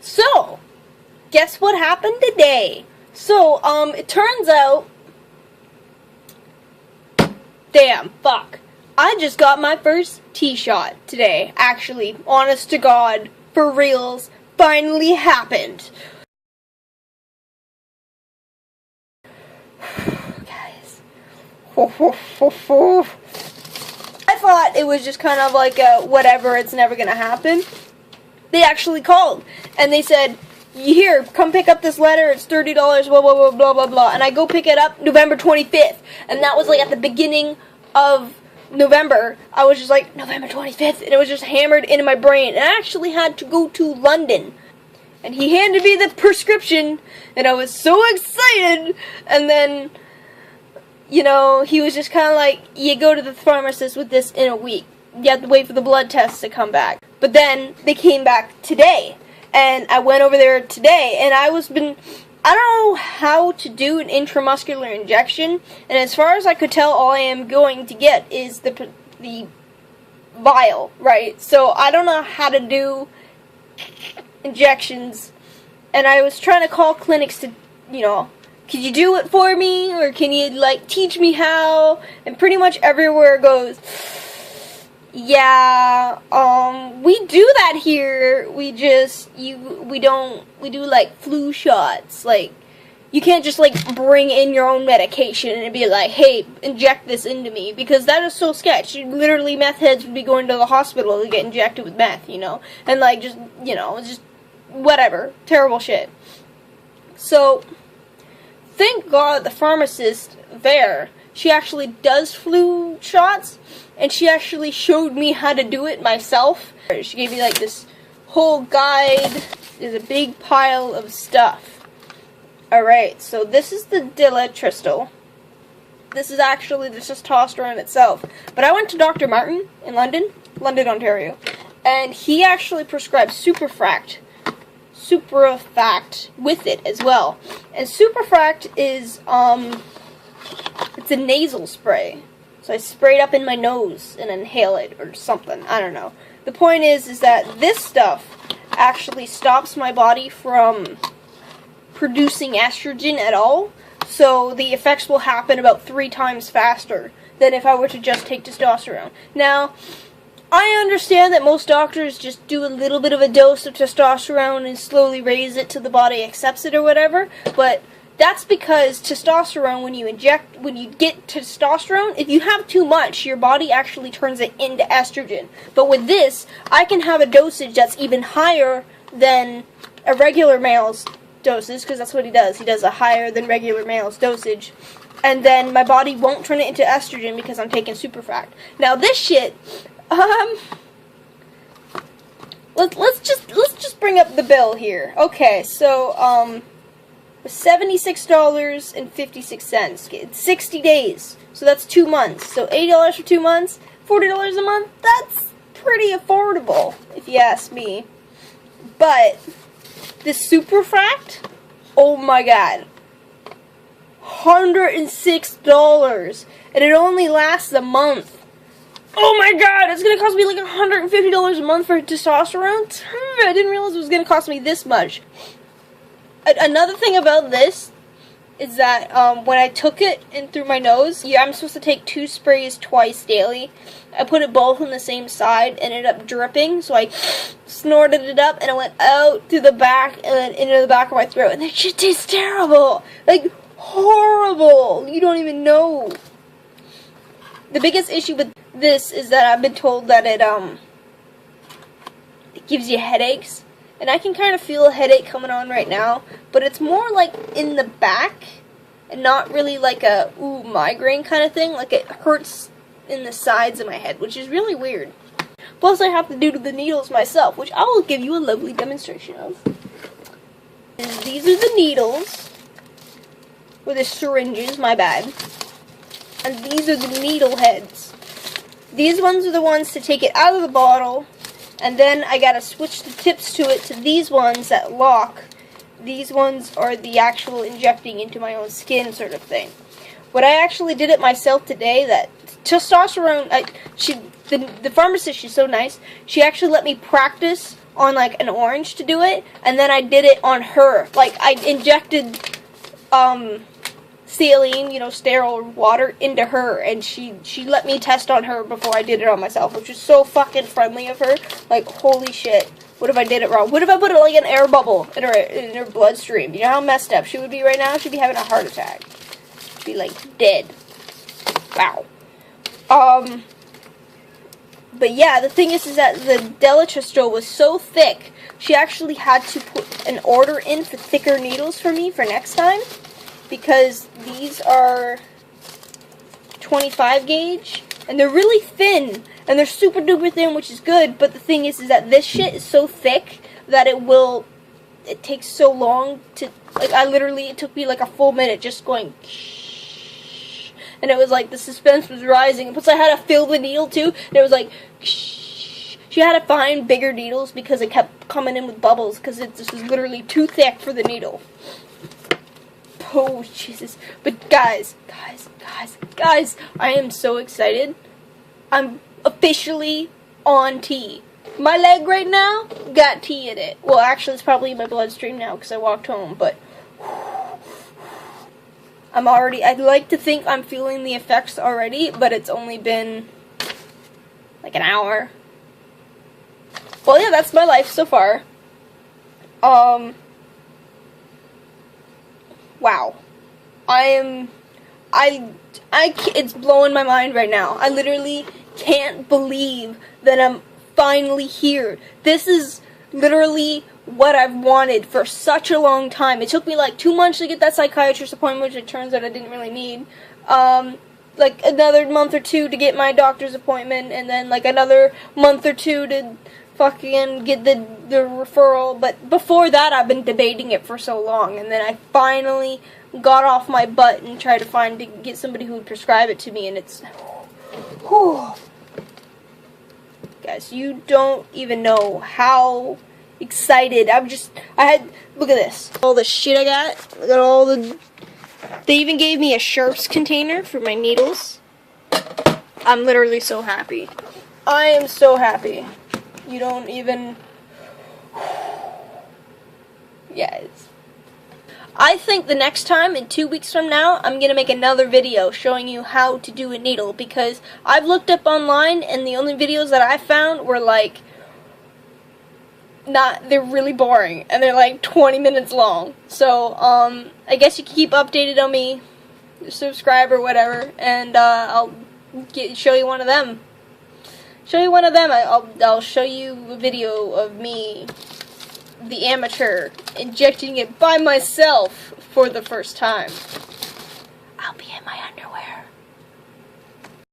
So, guess what happened today? So, it turns out, damn, fuck. I just got my first T-shot today. Actually, honest to God, for reals, finally happened. Guys. I thought it was just kind of like a whatever, it's never gonna happen. They actually called, and they said, here, come pick up this letter, it's $30, blah, blah, blah, blah, blah, blah. And I go pick it up November 25th, and that was like at the beginning of November. I was just like, November 25th, and it was just hammered into my brain. And I actually had to go to London, and he handed me the prescription, and I was so excited, and then, you know, he was just kind of like, you go to the pharmacist with this in a week. You have to wait for the blood tests to come back. But then, they came back today. And I went over there today, and I don't know how to do an intramuscular injection, and as far as I could tell, all I am going to get is the vial, right? So I don't know how to do injections, and I was trying to call clinics to, you know, could you do it for me, or can you, like, teach me how? And pretty much everywhere goes, yeah, we do that here. We do like flu shots. Like, you can't just like bring in your own medication and be like, hey, inject this into me, because that is so sketch. Literally, meth heads would be going to the hospital to get injected with meth, you know, and like just, you know, just whatever, terrible shit. So, thank God the pharmacist there, she actually does flu shots. And she actually showed me how to do it myself. She gave me like this whole guide. There's a big pile of stuff. Alright, so this is the Dilatristol. This is actually the testosterone itself. But I went to Dr. Martin in London, Ontario. And he actually prescribed Suprafract with it as well. And Suprafract is, it's a nasal spray. So I spray it up in my nose and inhale it or something. I don't know. The point is that this stuff actually stops my body from producing estrogen at all. So the effects will happen about 3 times faster than if I were to just take testosterone. Now, I understand that most doctors just do a little bit of a dose of testosterone and slowly raise it till the body accepts it or whatever, but that's because testosterone, when you get testosterone, if you have too much, your body actually turns it into estrogen. But with this, I can have a dosage that's even higher than a regular male's doses, because that's what he does. He does a higher than regular male's dosage. And then my body won't turn it into estrogen because I'm taking Suprafract. Now this shit, let's just bring up the bill here. Okay, so, $76.56. It's 60 days, so that's 2 months. So $80 for 2 months, $40 a month. That's pretty affordable, if you ask me. But this Suprafract, oh my god, $106, and it only lasts a month. Oh my god, it's gonna cost me like $150 a month for testosterone. I didn't realize it was gonna cost me this much. Another thing about this is that when I took it in through my nose, I'm supposed to take 2 sprays twice daily. I put it both on the same side and it ended up dripping, so I snorted it up and it went out through the back and then into the back of my throat. And that shit tastes terrible! Like, horrible! You don't even know. The biggest issue with this is that I've been told that it gives you headaches. And I can kind of feel a headache coming on right now, but it's more like in the back, and not really like a, ooh, migraine kind of thing. Like it hurts in the sides of my head, which is really weird. Plus I have to do the needles myself, which I will give you a lovely demonstration of. And these are the needles, or the syringes, my bad. And these are the needle heads. These ones are the ones to take it out of the bottle. And then I gotta switch the tips to it to these ones that lock. These ones are the actual injecting into my own skin sort of thing. What I actually did it myself today, that testosterone, the pharmacist, she's so nice, she actually let me practice on like an orange to do it, and then I did it on her. Like I injected saline, you know, sterile water into her, and she let me test on her before I did it on myself, which is so fucking friendly of her. Like, holy shit. What if I did it wrong? What if I put like an air bubble in her bloodstream? You know how messed up she would be right now? She'd be having a heart attack. She'd be like dead. Wow. But yeah, the thing is that the Delitrastro was so thick, she actually had to put an order in for thicker needles for me for next time, because these are 25 gauge, and they're really thin, and they're super duper thin, which is good, but the thing is that this shit is so thick that it takes so long to, like, it took me like a full minute just going, and it was like the suspense was rising, and plus I had to fill the needle too, and it was like, she had to find bigger needles because it kept coming in with bubbles, because it just was literally too thick for the needle. Oh, Jesus. But guys, I am so excited. I'm officially on tea. My leg right now got tea in it. Well, actually, it's probably in my bloodstream now because I walked home, but I'd like to think I'm feeling the effects already, but it's only been like an hour. Well, yeah, that's my life so far. Wow. It's blowing my mind right now. I literally can't believe that I'm finally here. This is literally what I've wanted for such a long time. It took me like 2 months to get that psychiatrist appointment, which it turns out I didn't really need. Like another month or two to get my doctor's appointment, and then like another month or two to fucking get the referral. But before that, I've been debating it for so long, and then I finally got off my butt and tried to get somebody who would prescribe it to me, and it's, whew. Guys, you don't even know how excited look at this, all the shit I got. Look at they even gave me a sharps container for my needles. I'm literally so happy. I am so happy. You don't even, yes. I think the next time, in 2 weeks from now, I'm going to make another video showing you how to do a needle, because I've looked up online, and the only videos that I found were like, they're really boring, and they're like 20 minutes long. So, I guess you can keep updated on me, subscribe or whatever, and I'll show you one of them. I'll show you a video of me, the amateur, injecting it by myself for the first time. I'll be in my underwear.